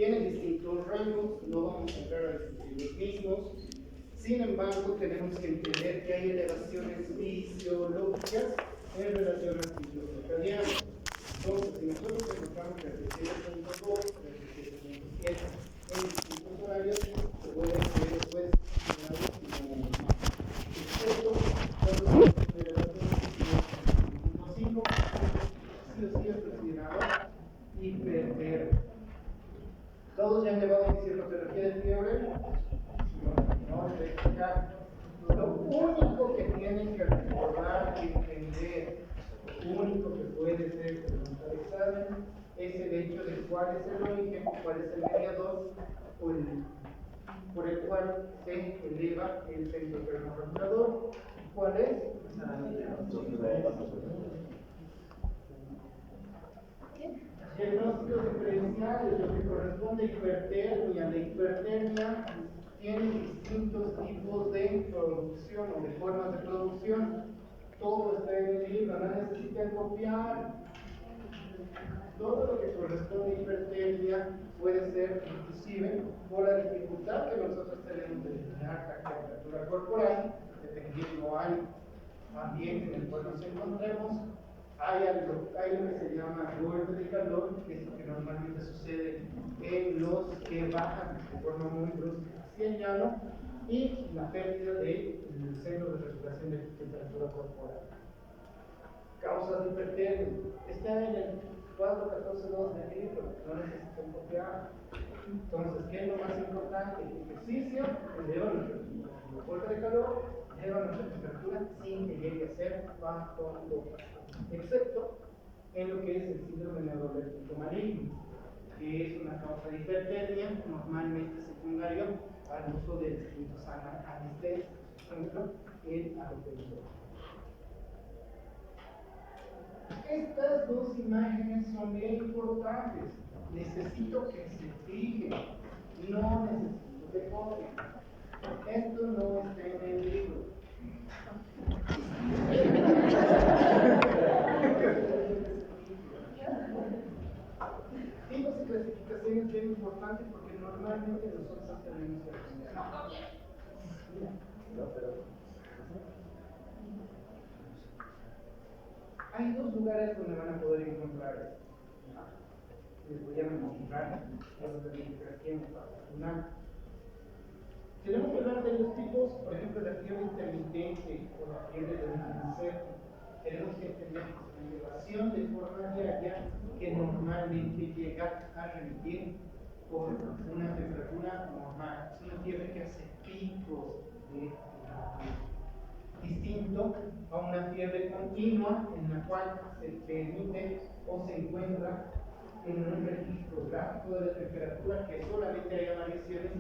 Tienen distintos rangos, no vamos a entrar a discutir los mismos. Sin embargo, tenemos que entender que hay elevaciones fisiológicas en relación al ciclo circadiano. Entonces, si nosotros encontramos que el 7.2, el 7.7 en distintos horarios, se puede ser después como excepto cuando se elevaciones fisiológicas 5, sí o sí es considerado hipertermia. ¿Todos ya han llevado mi fisiología de fiebre? No, les voy a explicar. Lo único que tienen que recordar y entender, lo único que puede ser preguntar examen, es el hecho de cuál es el origen, cuál es el mediador por el cual se eleva el centro termorregulador. ¿Cuál es? Diagnósticos diferenciales, lo que corresponde a hipertermia. La hipertermia tiene distintos tipos de producción o de formas de producción. Todo está en el libro, no necesitan copiar. Todo lo que corresponde a hipertermia puede ser, inclusive, por la dificultad que nosotros tenemos de determinar la temperatura corporal, dependiendo al ambiente en el cual nos encontremos. Hay algo que se llama golpe de calor, que es lo que normalmente sucede en los que bajan de forma muy brusca hacia el llano, y la pérdida del centro de regulación de temperatura corporal. Causas de hipertermia. Está en el cuadro 14.2 del libro, no necesitan copiar. Entonces, ¿qué es lo más importante? El ejercicio eleva nuestra temperatura. El golpe de calor eleva nuestra temperatura sin que llegue a ser patológico, excepto en lo que es el síndrome neuroléptico maligno, que es una causa de hipertermia, normalmente secundario al uso de distintos anestésicos, por ejemplo, el aloperidol. Estas dos imágenes son bien importantes. Necesito que se fijen, no necesito que copien. Esto no está en el libro. Tipos y clasificaciones bien importantes porque normalmente nosotros tenemos que aprender. Hay dos lugares donde van a poder encontrar esto. Les voy a mostrar aquí en particular. Tenemos que hablar de los tipos, por ejemplo, la fiebre intermitente o la fiebre del incerto. Tenemos que entender que es una elevación de forma diaria que normalmente llega a remitir por una temperatura normal. Es una fiebre que hace picos de distinto a una fiebre continua en la cual se permite o se encuentra en un registro gráfico de la temperatura que solamente haya variaciones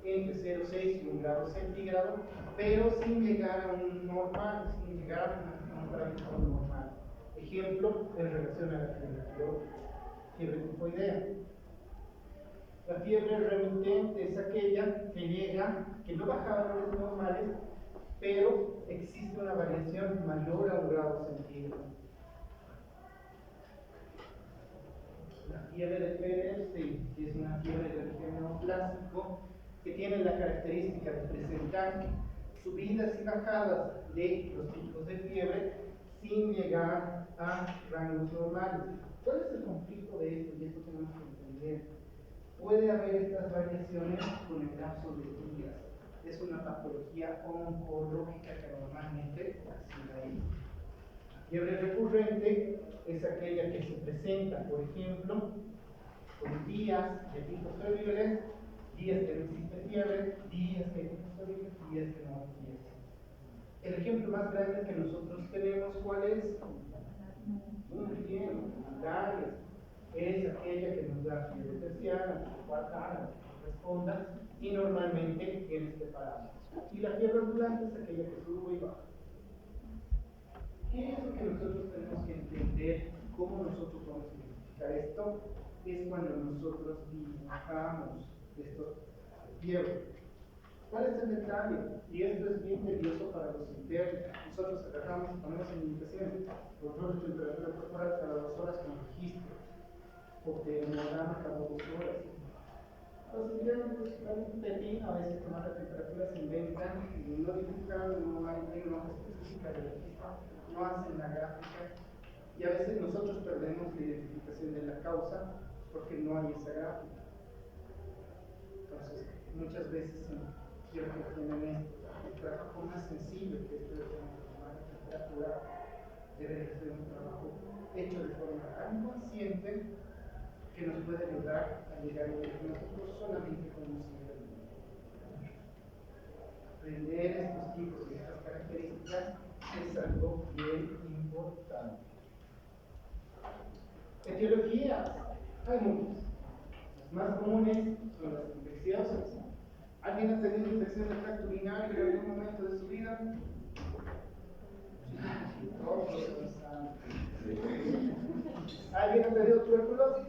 entre 0,6 y 1 grado centígrado, pero sin llegar a un normal, sin llegar a un parámetro normal. Ejemplo en relación a la fiebre tifoidea. La fiebre remitente es aquella que llega, que no baja a valores normales, pero existe una variación mayor a 1 grado centígrado. La fiebre de Pérez, que es una fiebre de origen neoplásico, que tiene la característica de presentar subidas y bajadas de los picos de fiebre sin llegar a rangos normales. ¿Cuál es el conflicto de esto? Y esto tenemos que entender. Puede haber estas variaciones con el lapso de días. Es una patología oncológica que normalmente así la hay. La fiebre recurrente es aquella que se presenta, por ejemplo, con días de picos febriles, días que no existe fiebre, días que hay picos febriles, días que no hay fiebre. El ejemplo más grande que nosotros tenemos, ¿cuál es? Muy bien, malaria. Es aquella que nos da fiebre terciaria, cuartana, que corresponda, y normalmente en este parámetro. Y la fiebre ambulante es aquella que sube y baja. ¿Qué es lo que nosotros tenemos que entender? ¿Cómo nosotros vamos a identificar esto? Es cuando nosotros dibujamos estos fiebres. ¿Cuál es el detalle? Y esto es bien tedioso para los internos. Nosotros agarramos y ponemos en indicación control de temperatura corporal cada 2 horas con registro, o termograma cada 2 horas. un pepino, a veces tomar la temperatura se inventan, no dibujan, no hay una hoja específica de registro, no hacen la gráfica, y a veces nosotros perdemos la identificación de la causa porque no hay esa gráfica. Entonces, muchas veces quiero que tienen el trabajo más sencillo que es tomar la temperatura, debe ser un trabajo hecho de forma tan consciente que nos puede ayudar a llegar a lo que nosotros solamente conocemos. Aprender estos tipos y estas características es algo bien importante. Etiologías, hay muchas. Las más comunes son las infecciosas. ¿Alguien ha tenido infección del tracto urinario en algún momento de su vida? ¿Alguien ha tenido tuberculosis?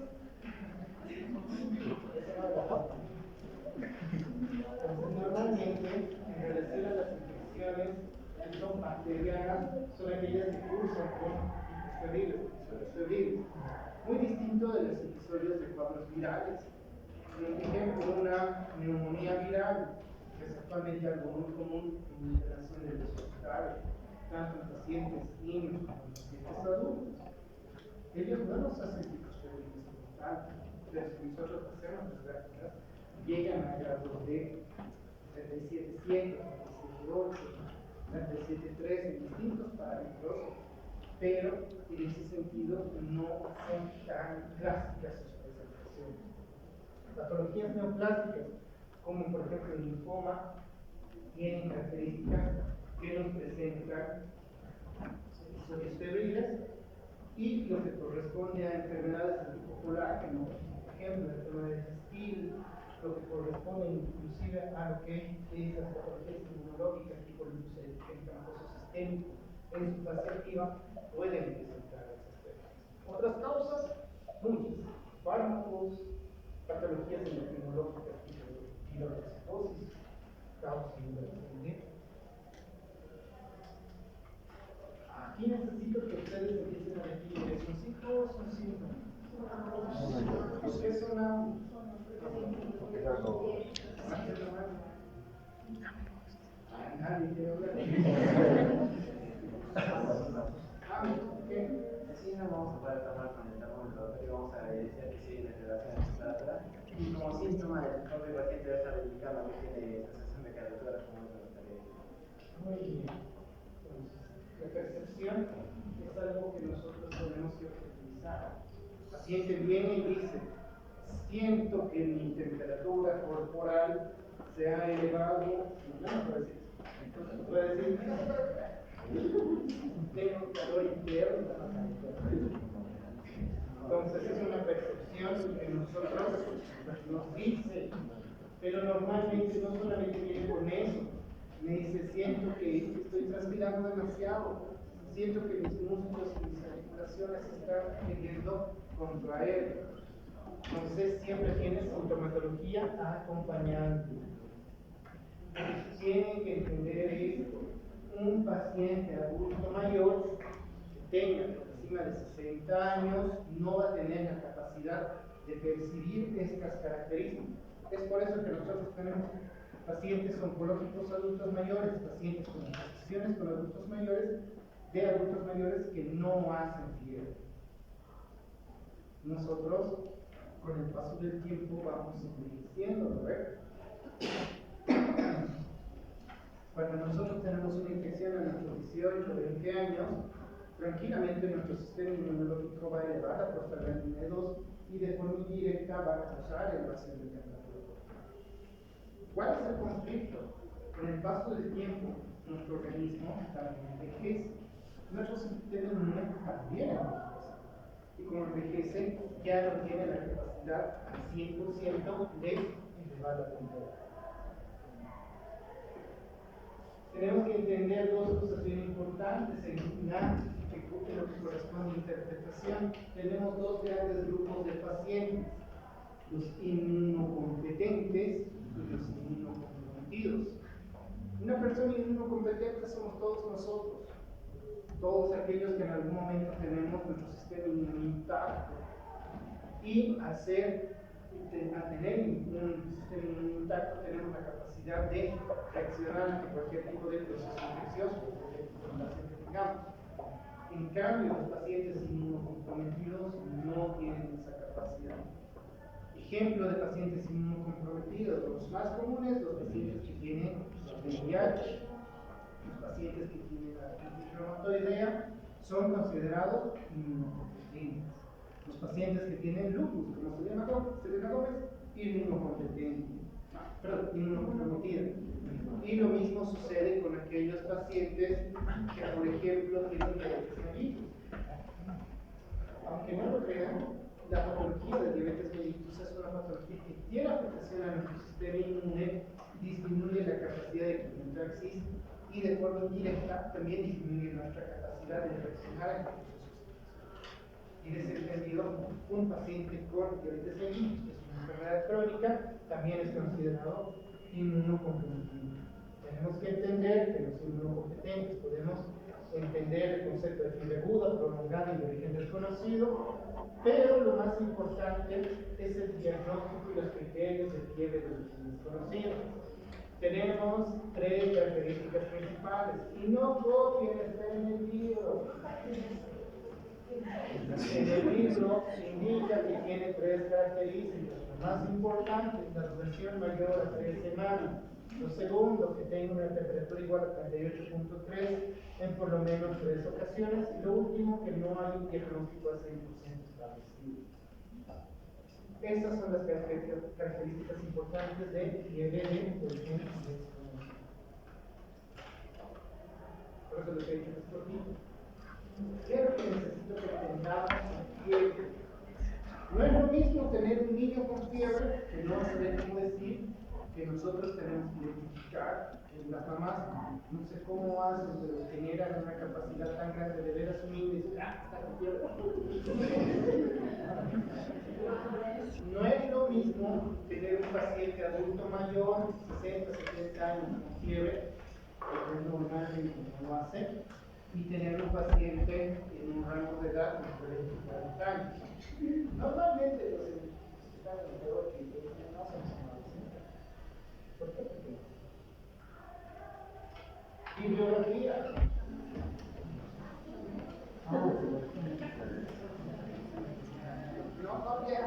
Normalmente, en relación a las infecciones que son bacterianas, son aquellas que cursan con episodios. Muy distinto de los episodios de cuadros virales. Por ejemplo, una neumonía viral, que es actualmente algo muy común en la internación de los hospitales, tanto en pacientes niños como en pacientes adultos. Ellos no nos hacen picos febriles como tal, pero si nosotros hacemos las gráficas, llegan a grados de 37.7, 37.8, 37.3 en distintos parámetros, pero en ese sentido no son tan drásticas sus presentaciones. Patologías neoplásticas, como por ejemplo el linfoma, tienen características que nos presentan episodios febriles y lo que corresponde a enfermedades de tipo colágeno, por ejemplo, el tema del Still, lo que corresponde inclusive a lo que es las patologías inmunológicas tipo el linfomatoso sistémico en su fase activa, pueden presentar esas cosas. Otras causas, muchas, fármacos, patologías endocrinológicas tipo tiroides, causas inmunológicas. Aquí necesito que ustedes empiecen a definir, ¿es un ciclo o es un síntoma? ¿Qué es una? Nadie quiere hablar. Así no vamos a poder tomar con el termómetro, pero vamos a evidenciar que sí hay una relación de temperatura. Y como síntoma, el propio paciente va a estar indicando que tiene sensación de calentura como es lo que muy bien. La percepción es algo que nosotros tenemos que utilizar. El paciente viene y dice, siento que mi temperatura corporal se ha elevado, no puede decir, entonces puede decir, tengo calor interno. Entonces es una percepción que nosotros nos dice, pero normalmente no solamente viene con eso. Me dice, siento que estoy transpirando demasiado, siento que mis músculos y mis articulaciones están queriendo contraer. Entonces siempre tienes sintomatología acompañante. Tienen que entender esto. Un paciente adulto mayor que tenga encima de 60 años no va a tener la capacidad de percibir estas características. Es por eso que nosotros tenemos pacientes oncológicos adultos mayores, pacientes con infecciones con adultos mayores, de adultos mayores que no hacen fiebre. Nosotros, con el paso del tiempo, vamos envejeciendo, ¿verdad? Cuando nosotros tenemos una infección a nuestros 18 o 20 años, tranquilamente nuestro sistema inmunológico va a elevar la prostaglandina 2 y de forma indirecta va a causar elevación de temperatura corporal. ¿Cuál es el conflicto? Con el paso del tiempo, nuestro organismo también envejece. Nuestro sistema inmune también envejece. Y como envejece, ya no tiene la capacidad al 100% de elevar la temperatura. Tenemos que entender dos cosas bien importantes en lo que corresponde a interpretación. Tenemos dos grandes grupos de pacientes, los inmunocompetentes y los inmunocomprometidos. Una persona inmunocompetente somos todos nosotros, todos aquellos que en algún momento tenemos nuestro sistema inmunitario y a tener un sistema inmune intacto, tenemos la capacidad de reaccionar ante cualquier tipo de proceso infeccioso, cualquier tipo de paciente que tengamos. En cambio, los pacientes inmunocomprometidos no tienen esa capacidad. Ejemplo de pacientes inmunocomprometidos, los más comunes, los pacientes que tienen VIH, los pacientes que tienen artritis reumatoidea, son considerados inmunocompetentes. Los pacientes que tienen lupus, como Selena Gómez, inmunocomprometida. Y lo mismo sucede con aquellos pacientes que, por ejemplo, tienen diabetes mellitus. Aunque no lo crean, la patología del diabetes mellitus es una patología que tiene afectación a nuestro sistema inmune, disminuye la capacidad de implementar CIS y de forma indirecta también disminuye nuestra capacidad de reaccionar a infecciones. En ese sentido, un paciente con diabetes mellitus, que es una enfermedad crónica, también es considerado inmunocomprometido. Tenemos que entender que los inmunocompetentes podemos entender el concepto de fiebre aguda, prolongada y de origen desconocido, pero lo más importante es el diagnóstico y los criterios de fiebre de origen desconocido. Tenemos tres características principales y no copien, está en el libro. En el libro indica que tiene tres características. Lo más importante es la duración mayor a 3 semanas. Lo segundo, que tenga una temperatura igual a 38.3 en por lo menos 3 ocasiones. Y lo último, que no hay un diagnóstico a 100% establecido. Estas son las características importantes de fiebre de origen desconocido. Por eso les he dicho que es cortito. ¿Qué es lo que necesito que entendamos en fiebre? No es lo mismo tener un niño con fiebre, que no saber cómo decir, que nosotros tenemos que identificar. Las mamás, no sé cómo hacen, pero generan una capacidad tan grande de ver a su niño y decir, está con fiebre. No es lo mismo tener un paciente adulto mayor, 60, 70 años con fiebre, que es normalmente no lo hace, y tener un paciente en un rango de edad de 40 años. Normalmente los identificados de 8 y 10 no son normales. ¿Por qué? Y biología. No, ya.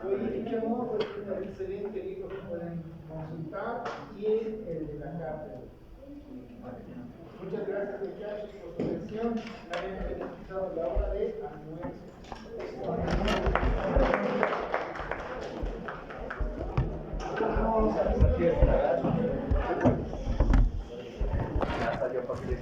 Hoy es un excelente libro que pueden consultar y es el de la cátedra. Muchas gracias, muchachos, por su atención. La hemos beneficiado la hora de almuerzo. Aquí está. Ya salió para que